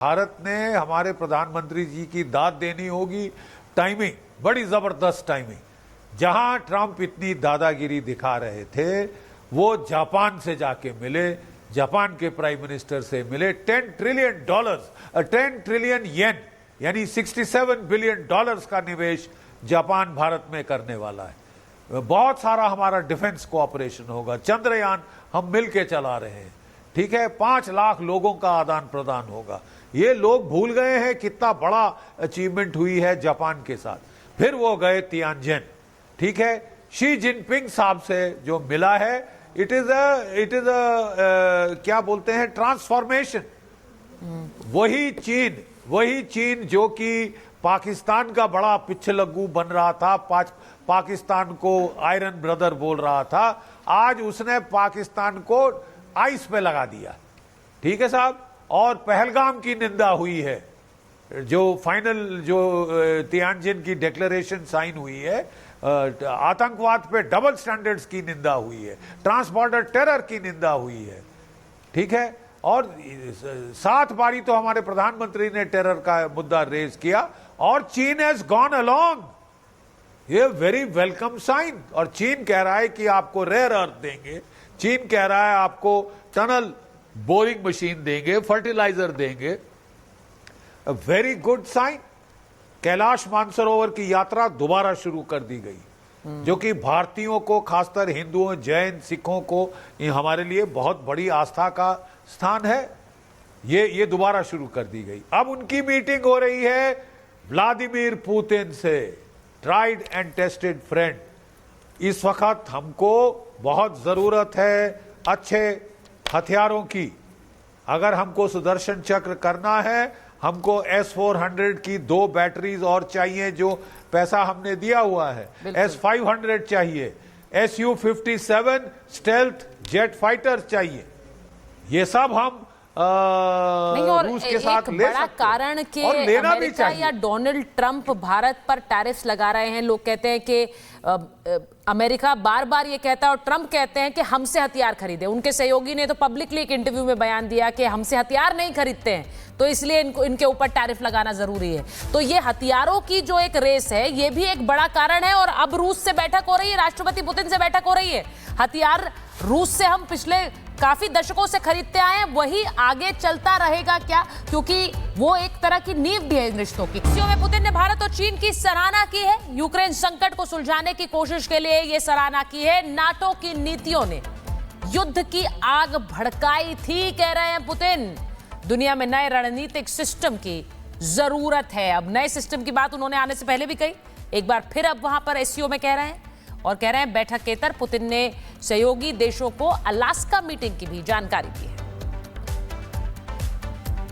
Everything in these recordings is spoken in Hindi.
भारत ने हमारे प्रधानमंत्री जी की दाद देनी होगी। टाइमिंग, बड़ी जबरदस्त टाइमिंग। जहां ट्रंप इतनी दादागिरी दिखा रहे थे, वो जापान से जाके मिले, जापान के प्राइम मिनिस्टर से मिले। $10 ट्रिलियन 10 ट्रिलियन येन यानी $67 बिलियन का निवेश जापान भारत में करने वाला है। बहुत सारा हमारा डिफेंस कोऑपरेशन होगा। चंद्रयान हम मिल के चला रहे हैं, ठीक है। 5 लाख लोगों का आदान प्रदान होगा। ये लोग भूल गए हैं कितना बड़ा अचीवमेंट हुई है जापान के साथ। फिर वो गए तियानजिन, ठीक है। शी जिनपिंग साहब से जो मिला है, इट इज क्या बोलते हैं, ट्रांसफॉर्मेशन। वही चीन जो कि पाकिस्तान का बड़ा पिछलग्गू बन रहा था, पाकिस्तान को आयरन ब्रदर बोल रहा था, आज उसने पाकिस्तान को आइस पे लगा दिया, ठीक है साहब। और पहलगाम की निंदा हुई है, जो फाइनल जो तियानजिन की डिक्लेरेशन साइन हुई है, आतंकवाद पे डबल स्टैंडर्ड्स की निंदा हुई है, ट्रांसबॉर्डर टेरर की निंदा हुई है, ठीक है। और 7 बारी तो हमारे प्रधानमंत्री ने टेरर का मुद्दा रेज किया, और चीन हैज गॉन अलोंग। ये वेरी वेलकम साइन। और चीन कह रहा है कि आपको रेयर अर्थ देंगे, चीन कह रहा है आपको टनल बोरिंग मशीन देंगे, फर्टिलाइजर देंगे। Very good sign. Kailash Mansarovar की यात्रा दोबारा शुरू कर दी गई, जो कि भारतीयों को, खासकर हिंदुओं, जैन, सिखों को, ये हमारे लिए बहुत बड़ी आस्था का स्थान है। ये दोबारा शुरू कर दी गई। अब उनकी मीटिंग हो रही है व्लादिमीर पुतिन से, ट्राइड एंड टेस्टेड फ्रेंड। इस वक्त हमको बहुत जरूरत है अच्छे हथियारों की। अगर हमको सुदर्शन चक्र करना है, हमको S-400 की 2 बैटरीज और चाहिए, जो पैसा हमने दिया हुआ है। S-500 चाहिए, Su-57 स्टेल्थ जेट फाइटर चाहिए। ये सब हम रूस के साथ ले बड़ा कारण कि अमेरिका या डोनाल्ड ट्रंप भारत पर टैरिफ्स लगा रहे हैं। लोग कहते हैं कि अमेरिका बार बार ये कहता है और ट्रंप कहते हैं कि हमसे हथियार खरीदे। उनके सहयोगी ने तो पब्लिकली एक इंटरव्यू में बयान दिया कि हमसे हथियार नहीं खरीदते हैं, तो इसलिए इनके ऊपर टैरिफ लगाना जरूरी है। तो ये हथियारों की जो एक रेस है, ये भी एक बड़ा कारण है। और अब रूस से बैठक हो रही है, राष्ट्रपति पुतिन से बैठक हो रही है। हथियार रूस से हम पिछले काफी दशकों से खरीदते आए हैं, वही आगे चलता रहेगा क्या? क्योंकि वो एक तरह की नींव भी है इन रिश्तों की। में पुतिन ने भारत और चीन की सराहना की है। यूक्रेन संकट को सुलझाने की कोशिश के लिए ये सराहना की है। नाटो की नीतियों ने युद्ध की आग भड़काई थी, कह रहे हैं पुतिन। दुनिया में नए रणनीतिक सिस्टम की जरूरत है। अब नए सिस्टम की बात उन्होंने आने से पहले भी कही, एक बार फिर अब वहां पर एससीओ में कह रहे हैं। और कह रहे हैं बैठक के तर पुतिन ने सहयोगी देशों को अलास्का मीटिंग की भी जानकारी दी है।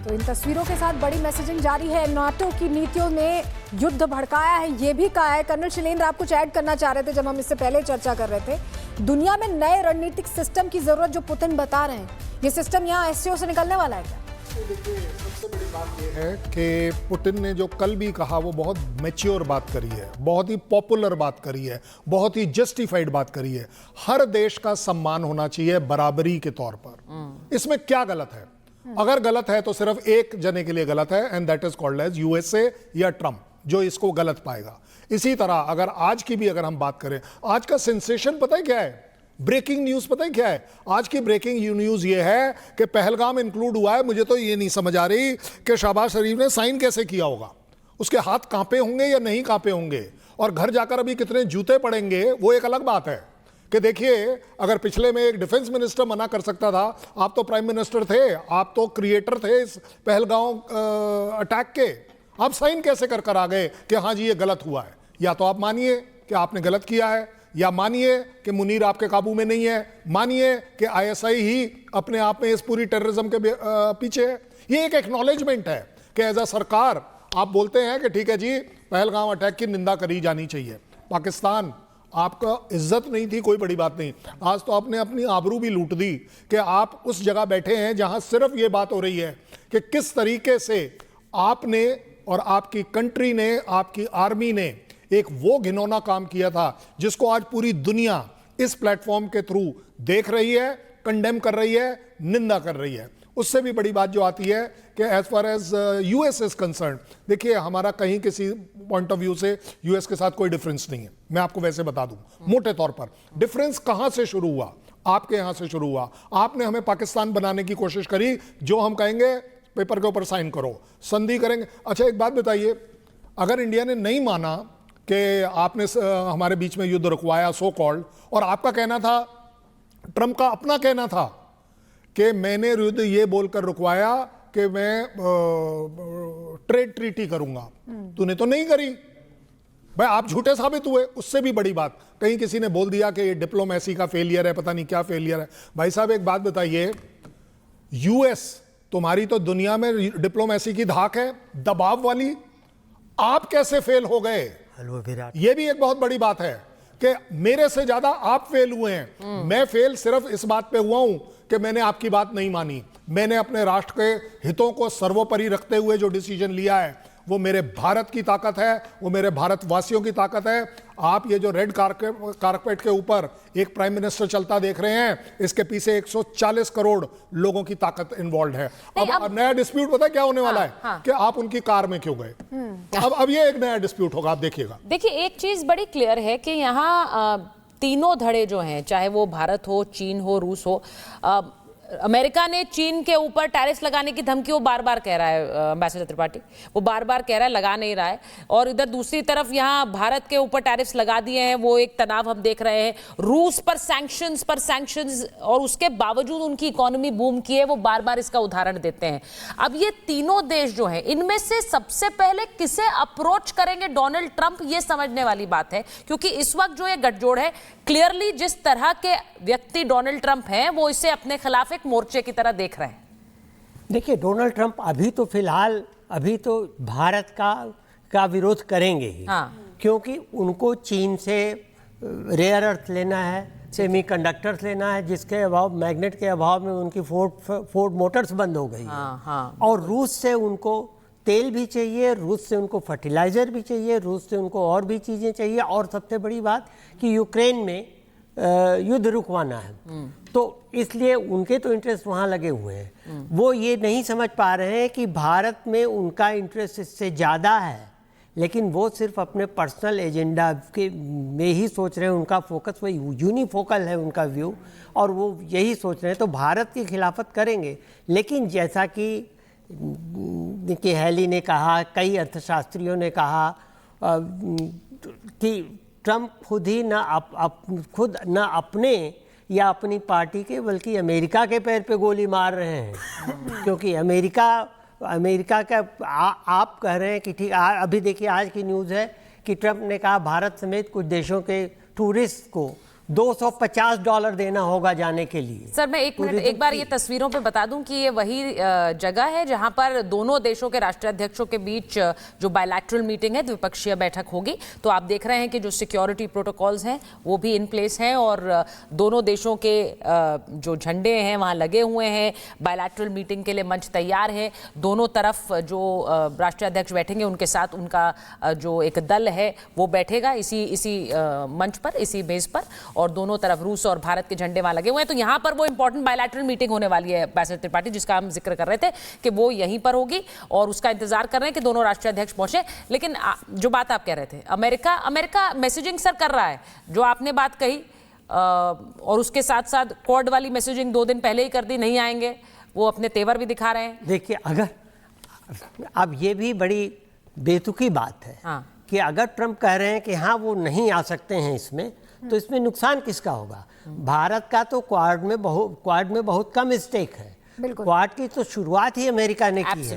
तो इन तस्वीरों के साथ बड़ी मैसेजिंग जारी है। नाटो की नीतियों में युद्ध भड़काया है, ये भी कहा है। कर्नल शैलेंद्र, आप कुछ ऐड करना चाह रहे थे जब हम इससे पहले चर्चा कर रहे थे। दुनिया में नए रणनीतिक सिस्टम की जरूरत जो पुतिन बता रहे हैं, ये सिस्टम यहाँ एससीओ से निकलने वाला है क्या? देखिए, सबसे बड़ी बात यह है कि पुतिन ने जो कल भी कहा, वो बहुत मैच्योर बात करी है, बहुत ही पॉपुलर बात करी है, बहुत ही जस्टिफाइड बात करी है। हर देश का सम्मान होना चाहिए बराबरी के तौर पर। इसमें क्या गलत है? अगर गलत है तो सिर्फ एक जने के लिए गलत है, and that is called as USA या ट्रंप, जो इसको गलत पाएगा। इसी तरह अगर आज की भी अगर हम बात करें, आज का सेंसेशन पता है क्या है? ब्रेकिंग न्यूज पता है क्या है? आज की ब्रेकिंग न्यूज ये है कि पहलगाम इंक्लूड हुआ है। मुझे तो ये नहीं समझ आ रही कि शहबाज शरीफ ने साइन कैसे किया होगा। उसके हाथ कांपे होंगे या नहीं कांपे होंगे, और घर जाकर अभी कितने जूते पड़ेंगे, वो एक अलग बात है। कि देखिए, अगर पिछले में एक डिफेंस मिनिस्टर मना कर सकता था, आप तो प्राइम मिनिस्टर थे, आप तो क्रिएटर थे इस पहलगाम अटैक के, आप साइन कैसे कर आ गए कि हाँ जी ये गलत हुआ है? या तो आप मानिए कि आपने गलत किया है, या मानिए कि मुनीर आपके काबू में नहीं है, मानिए कि आईएसआई ही अपने आप में इस पूरी टेररिज्म के पीछे है। ये एक एक्नॉलेजमेंट है कि एज अ सरकार आप बोलते हैं कि ठीक है जी, पहलगाम अटैक की निंदा करी जानी चाहिए। पाकिस्तान, आपका इज्जत नहीं थी, कोई बड़ी बात नहीं, आज तो आपने अपनी आबरू भी लूट दी कि आप उस जगह बैठे हैं जहां सिर्फ ये बात हो रही है कि किस तरीके से आपने और आपकी कंट्री ने, आपकी आर्मी ने एक वो घिनौना काम किया था जिसको आज पूरी दुनिया इस प्लेटफॉर्म के थ्रू देख रही है, कंडेम कर रही है, निंदा कर रही है। उससे भी बड़ी बात जो आती है कि as far as US is concern, देखिए हमारा कहीं किसी पॉइंट ऑफ व्यू से यूएस के साथ कोई डिफरेंस नहीं है। मैं आपको वैसे बता दूं मोटे तौर पर डिफरेंस कहां से शुरू हुआ, आपके यहां से शुरू हुआ। आपने हमें पाकिस्तान बनाने की कोशिश करी, जो हम कहेंगे पेपर के ऊपर साइन करो, संधि करेंगे। अच्छा एक बात बताइए, अगर इंडिया ने नहीं माना कि आपने हमारे बीच में युद्ध रुकवाया सो कॉल्ड, और आपका कहना था, ट्रंप का अपना कहना था कि मैंने युद्ध ये बोलकर रुकवाया कि मैं ट्रेड ट्रीटी करूंगा, तूने तो नहीं करी भाई, आप झूठे साबित हुए। उससे भी बड़ी बात, कहीं किसी ने बोल दिया कि ये डिप्लोमेसी का फेलियर है, पता नहीं क्या फेलियर है। भाई साहब एक बात बताइए, यूएस तुम्हारी तो दुनिया में डिप्लोमेसी की धाक है, दबाव वाली, आप कैसे फेल हो गए? हेलो विराट, यह भी एक बहुत बड़ी बात है कि मेरे से ज्यादा आप फेल हुए हैं। मैं फेल सिर्फ इस बात पे हुआ हूं कि मैंने आपकी बात नहीं मानी। मैंने अपने राष्ट्र के हितों को सर्वोपरि रखते हुए जो डिसीजन लिया है वो मेरे भारत की ताकत है, वो मेरे भारतवासियों की ताकत है। आप ये जो रेड कारपेट के ऊपर एक प्राइम मिनिस्टर चलता देख रहे हैं, इसके पीछे 140 करोड़ लोगों की ताकत इन्वॉल्व है। अब नया डिस्प्यूट पता है क्या होने वाला है कि आप उनकी कार में क्यों गए। अब ये एक नया डिस्प्यूट होगा, आप देखिएगा। देखिए एक चीज बड़ी क्लियर है कि यहाँ तीनों धड़े जो हैं, चाहे वो भारत हो, चीन हो, रूस हो, अमेरिका ने चीन के ऊपर टैरिफ लगाने की धमकी वो बार बार कह रहा है, एम्बेसडर त्रिपाठी वो बार बार कह रहा है, लगा नहीं रहा है। और इधर दूसरी तरफ यहाँ भारत के ऊपर टैरिफ्स लगा दिए हैं, वो एक तनाव हम देख रहे हैं। रूस पर सैंक्शंस और उसके बावजूद उनकी इकोनॉमी बूम की है, वो बार बार इसका उदाहरण देते हैं। अब ये तीनों देश जो हैं, इनमें से सबसे पहले किसे अप्रोच करेंगे डोनाल्ड ट्रंप, ये समझने वाली बात है। क्योंकि इस वक्त जो ये गठजोड़ है, क्लियरली जिस तरह के व्यक्ति डोनाल्ड ट्रंप हैं, वो इसे अपने खिलाफ एक मोर्चे की तरह देख रहे हैं। देखिए डोनाल्ड ट्रंप अभी तो फिलहाल भारत का विरोध करेंगे ही। क्योंकि उनको चीन से रेयर अर्थ लेना है, सेमीकंडक्टर्स लेना है, जिसके अभाव, मैग्नेट के अभाव में उनकी फोर्ड मोटर्स बंद हो गई है। और रूस से उनको तेल भी चाहिए, रूस से उनको फर्टिलाइजर भी चाहिए, रूस से उनको और भी चीज़ें चाहिए। और सबसे बड़ी बात कि यूक्रेन में युद्ध रुकवाना है, तो इसलिए उनके तो इंटरेस्ट वहाँ लगे हुए हैं। वो ये नहीं समझ पा रहे हैं कि भारत में उनका इंटरेस्ट इससे ज़्यादा है, लेकिन वो सिर्फ अपने पर्सनल एजेंडा के में ही सोच रहे हैं। उनका फोकस वही यूनिफोकल है उनका व्यू, और वो यही सोच रहे हैं। तो भारत की खिलाफत करेंगे, लेकिन जैसा कि निकी हैली ने कहा, कई अर्थशास्त्रियों ने कहा कि ट्रंप खुद ही खुद न अपने या अपनी पार्टी के बल्कि अमेरिका के पैर पे गोली मार रहे हैं। क्योंकि अमेरिका का आप कह रहे हैं कि ठीक, अभी देखिए आज की न्यूज़ है कि ट्रंप ने कहा भारत समेत कुछ देशों के टूरिस्ट को $250 देना होगा जाने के लिए। सर मैं एक मिनट एक बार ये तस्वीरों पे बता दूं कि ये वही जगह है जहां पर दोनों देशों के राष्ट्राध्यक्षों के बीच जो बायलैटरल मीटिंग है, द्विपक्षीय बैठक होगी। तो आप देख रहे हैं कि जो सिक्योरिटी प्रोटोकॉल्स हैं वो भी इन प्लेस हैं, और दोनों देशों के जो झंडे हैं वहाँ लगे हुए हैं। बायलैटरल मीटिंग के लिए मंच तैयार है। दोनों तरफ जो राष्ट्राध्यक्ष बैठेंगे उनके साथ उनका जो एक दल है वो बैठेगा इसी मंच पर, इसी मेज पर, और दोनों तरफ रूस और भारत के झंडे वहां लगे हुए हैं। तो यहां पर वो इंपॉर्टेंट बायलैटरल मीटिंग होने वाली है एम्बेसडर त्रिपाठी, जिसका हम जिक्र कर रहे थे कि वो यहीं पर होगी, और उसका इंतजार कर रहे हैं कि दोनों राष्ट्राध्यक्ष पहुंचे। लेकिन जो बात आप कह रहे थे, अमेरिका मैसेजिंग सर कर रहा है, जो आपने बात कही, और उसके साथ साथ क्वाड वाली मैसेजिंग 2 दिन पहले ही कर दी, नहीं आएंगे, वो अपने तेवर भी दिखा रहे हैं। देखिए अगर अब ये भी बड़ी बेतुकी बात है कि अगर ट्रंप कह रहे हैं कि हाँ वो नहीं आ सकते हैं इसमें, तो इसमें नुकसान किसका होगा? भारत का तो क्वाड में बहुत कम स्टेक है। क्वाड की तो शुरुआत ही अमेरिका ने की है।